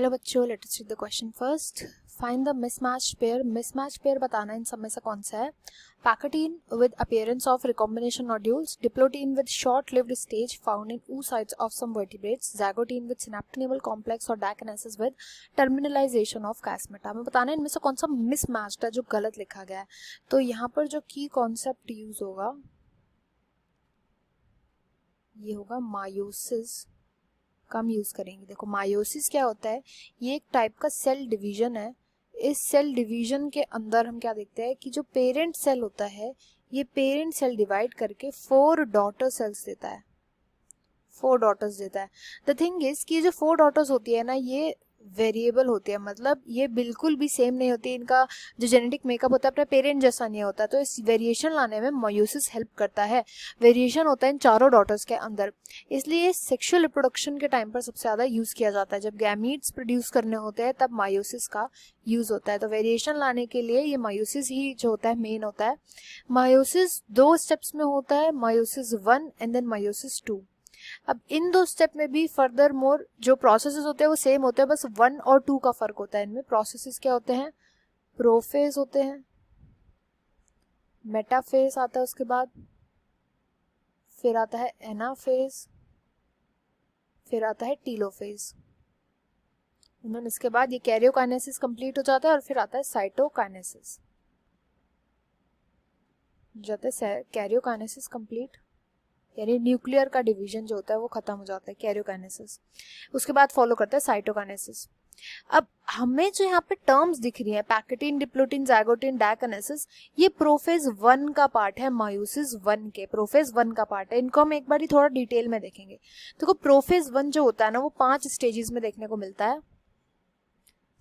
Hello बच्चों, let us read the question first. Find the mismatched pair. Mismatched pair बताना इन सब में से कौन सा है. Pachytene with appearance of recombination nodules, diplotene with short lived stage found in oocytes of some vertebrates, zygotene with synaptonemal complex और diakinesis with terminalisation of chiasmata. हमें बताना है इनमें से कौन सा मिसमैच्ड है जो गलत लिखा गया है. तो यहाँ पर जो की कॉन्सेप्ट यूज होगा ये होगा मायोसिस का हम यूज करेंगे. देखो मायोसिस क्या होता है, ये एक टाइप का सेल डिवीजन है. इस सेल डिवीजन के अंदर हम क्या देखते हैं कि जो पेरेंट सेल होता है ये पेरेंट सेल डिवाइड करके 4 डॉटर सेल्स देता है, 4 डॉटर्स देता है. द थिंग इज कि जो 4 डॉटर्स होती है ना ये वेरिएबल होती है, मतलब ये बिल्कुल भी सेम नहीं होती. इनका जो जेनेटिक मेकअप होता है अपने पेरेंट जैसा नहीं होता. तो इस वेरिएशन लाने में मायोसिस हेल्प करता है. वेरिएशन होता है इन चारों डॉटर्स के अंदर, इसलिए सेक्सुअल रिप्रोडक्शन के टाइम पर सबसे ज़्यादा यूज़ किया जाता है. जब गैमीट्स प्रोड्यूस करने होते हैं तब मायोसिस का यूज़ होता है. तो वेरिएशन लाने के लिए ये मायोसिस ही जो होता है मेन होता है. मायोसिस 2 स्टेप्स में होता है, मायोसिस 1 एंड देन मायोसिस 2. अब इन 2 स्टेप में भी फर्दर मोर जो प्रोसेसेस होते हैं वो सेम होते हैं, बस 1 और 2 का फर्क होता है. इनमें प्रोसेसेस क्या होते हैं, प्रोफेज होते हैं, मेटाफेज आता है, उसके बाद फिर आता है एनाफेज, फिर आता है टीलोफेज. इसके बाद ये कैरियोकाइनेसिस कंप्लीट हो जाता है और फिर आता है साइटोकाइनेसिस. जाता है कैरियोकाइनेसिस कंप्लीट, यानी न्यूक्लियर का डिवीजन जो होता है वो खत्म हो जाता है, कैरियोकाइनेसिस. उसके बाद फॉलो करता है साइटोकाइनेसिस. अब हमें जो यहाँ पे टर्म्स दिख रही है पैकेटीन, डिप्लोटीन, ज़ाइगोटीन, डायकिनेसिस, ये प्रोफेज 1 का पार्ट है, मायोसिस 1 के प्रोफेज 1 का पार्ट है. इनको हम एक बार थोड़ा डिटेल में देखेंगे. देखो प्रोफेज 1 जो होता है ना वो 5 स्टेजेस में देखने को मिलता है.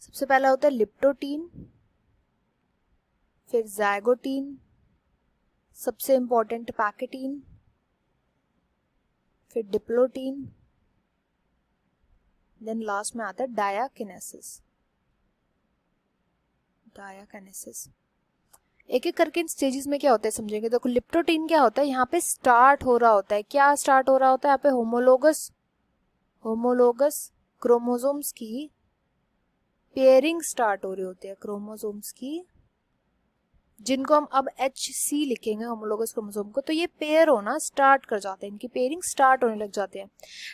सबसे पहला होता है लिप्टोटीन, फिर ज़ाइगोटीन, सबसे इंपॉर्टेंट पैकेटीन, फिर डिप्लोटीन, देन लास्ट में आता है डायाकिनेसिस. डायाकिनेसिस एक एक करके इन स्टेजेस में क्या होता है समझेंगे. देखो लिप्टोटीन क्या होता है, यहाँ पे स्टार्ट हो रहा होता है. क्या स्टार्ट हो रहा होता है, यहाँ पे होमोलोगस क्रोमोसोम्स की पेयरिंग स्टार्ट हो रही होती है. क्रोमोसोम्स की जिनको हम अब HC लिखेंगे होमोलोगस क्रोमोसोम को, तो ये पेयर होना स्टार्ट कर जाते हैं, इनकी पेयरिंग स्टार्ट होने लग जाते हैं.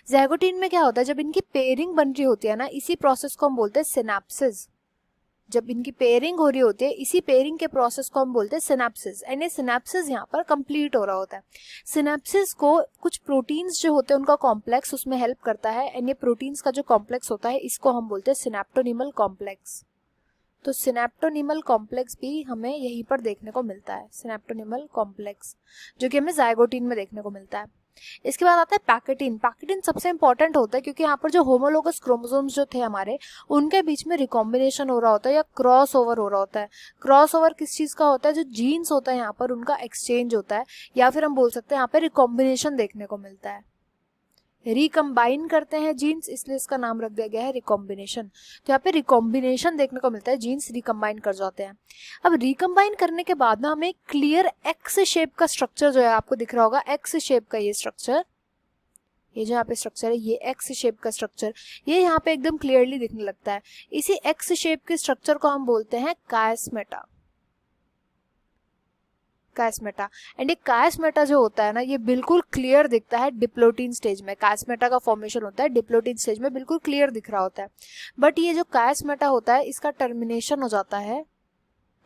ज़ाइगोटीन में क्या होता है, जब इनकी पेयरिंग बन रही होती है ना इसी प्रोसेस को हम बोलते हैं सिनेप्सिस. जब इनकी पेयरिंग हो रही होती है इसी पेयरिंग के प्रोसेस को हम बोलते हैं सिनेप्सिस. एंड ये सिनेप्सिस यहाँ पर कंप्लीट हो रहा होता है. सिनेप्सिस को कुछ प्रोटीन्स जो होते हैं उनका कॉम्प्लेक्स उसमें हेल्प करता है. एंड ये प्रोटीन्स का जो कॉम्प्लेक्स होता है इसको हम बोलते हैं सिनेप्टोनीमल कॉम्प्लेक्स. तो सिनेप्टोनीमल कॉम्प्लेक्स भी हमें यहीं पर देखने को मिलता है, सिनेप्टोनीमल कॉम्प्लेक्स जो कि हमें ज़ाइगोटीन में देखने को मिलता है. इसके बाद आता है पैकेटीन. पैकेटीन सबसे इंपॉर्टेंट होता है क्योंकि यहाँ पर जो होमोलोगस क्रोमोसोम्स जो थे हमारे उनके बीच में रिकॉम्बिनेशन हो रहा होता है या क्रॉस ओवर हो रहा होता है. क्रॉस ओवर किस चीज़ का होता है, जो जीन्स होता है यहाँ पर उनका एक्सचेंज होता है, या फिर हम बोल सकते हैं यहाँ पर रिकॉम्बिनेशन देखने को मिलता है. रिकम्बाइन करते हैं जीन्स, इसलिए इसका नाम रख दिया गया है रिकॉम्बिनेशन. तो यहाँ पे रिकॉम्बिनेशन देखने को मिलता है, जीन्स रिकम्बाइन कर जाते हैं. अब रिकम्बाइन करने के बाद ना हमें क्लियर एक्स शेप का स्ट्रक्चर जो है आपको दिख रहा होगा, एक्स शेप का ये स्ट्रक्चर, ये जो यहाँ पे स्ट्रक्चर है ये एक्स शेप का स्ट्रक्चर, ये यहाँ पे एकदम क्लियरली दिखने लगता है. इसी एक्स शेप के स्ट्रक्चर को हम बोलते हैं कायस्मेटा. कायस्मेटा. एंड ये कायस्मेटा जो होता है ना ये बिल्कुल क्लियर दिखता है डिप्लोटीन स्टेज में. कायस्मेटा का फॉर्मेशन होता है डिप्लोटीन स्टेज में, बिल्कुल क्लियर दिख रहा होता है. बट ये जो कायस्मेटा होता है इसका टर्मिनेशन हो जाता है,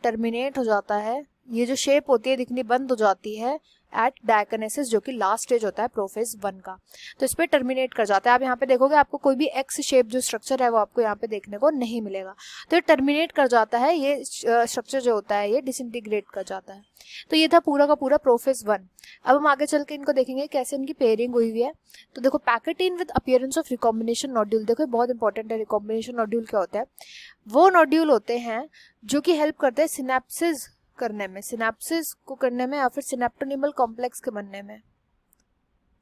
टर्मिनेट हो जाता है, ये जो शेप होती है दिखनी बंद हो जाती है एट डायकिनेसिस जो कि लास्ट स्टेज होता है प्रोफेज 1 का. तो इस पर टर्मिनेट कर जाता है. आप यहाँ पे देखोगे आपको कोई भी एक्स शेप जो स्ट्रक्चर है वो आपको यहाँ पे देखने को नहीं मिलेगा. तो ये टर्मिनेट कर जाता है, ये स्ट्रक्चर जो होता है ये डिसइंटीग्रेट कर जाता है. तो ये था पूरा का पूरा प्रोफेज 1. अब हम आगे चल के इनको देखेंगे कैसे इनकी पेयरिंग हुई हुई है. तो देखो pachytene with appearance of recombination nodule. देखो बहुत इंपॉर्टेंट है, रिकॉम्बिनेशन नोड्यूल क्या होता है, वो नोड्यूल होते हैं जो कि हेल्प करते हैं सिनेप्सिस करने में, सिनेप्सिस को करने में, या फिर सिनेप्टोनीमल कॉम्प्लेक्स के बनने में,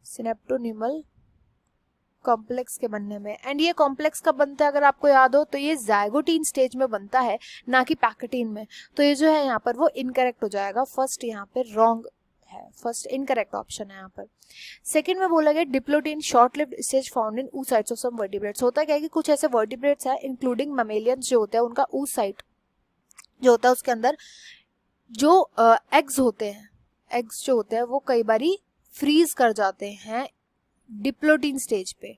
सिनेप्टोनीमल कॉम्प्लेक्स के बनने में. एंड ये कॉम्प्लेक्स कब बनता है अगर आपको याद हो तो ये ज़ाइगोटीन स्टेज में बनता है, ना कि पैकेटीन में. तो ये जो है यहाँ पर वो इनकरेक्ट हो जाएगा, फर्स्ट यहाँ पे रॉन्ग है, फर्स्ट इनकरेक्ट ऑप्शन है यहाँ पर। सेकंड में बोला गया diplotene short lived stage found in oocytes of some vertebrates. होता क्या है कि कुछ ऐसे वर्टिब्रेट्स है इंक्लूडिंग मैमेलियंस जो होते हैं उनका oocyte जो होता है उसके अंदर जो एग्स होते हैं, एग्स जो होते हैं वो कई बारी फ्रीज कर जाते हैं डिप्लोटीन स्टेज पे,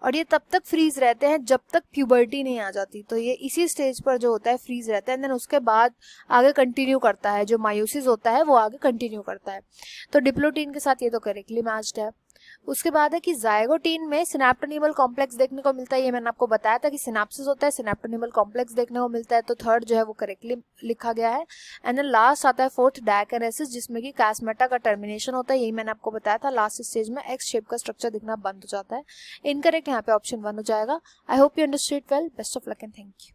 और ये तब तक फ्रीज रहते हैं जब तक प्यूबर्टी नहीं आ जाती। तो ये इसी स्टेज पर जो होता है फ्रीज रहता है, एंड देन उसके बाद आगे कंटिन्यू करता है, जो मायोसिस होता है वो आगे कंटिन्यू करता है। तो डिप्लोटीन के साथ ये तो करेक्टली मैच्ड है। उसके बाद है कि जायगोटीन में सिनेप्टोनीमल कॉम्प्लेक्स देखने को मिलता है, ये मैंने आपको बताया था कि सिनेप्सिस होता है, सिनेप्टोनीमल कॉम्प्लेक्स देखने को मिलता है, तो थर्ड जो है वो करेक्टली लिखा गया है। एंड देन लास्ट आता है फोर्थ डायकिनेसिस, जिसमें कि कास्मेटा का टर्मिनेशन होता है, यही मैंने आपको बताया था, लास्ट स्टेज में एक्स शेप का स्ट्रक्चर दिखना बंद हो जाता है। इनकरेक्ट यहाँ पे ऑप्शन 1 हो जाएगा। I hope you understood well, best of luck and thank you.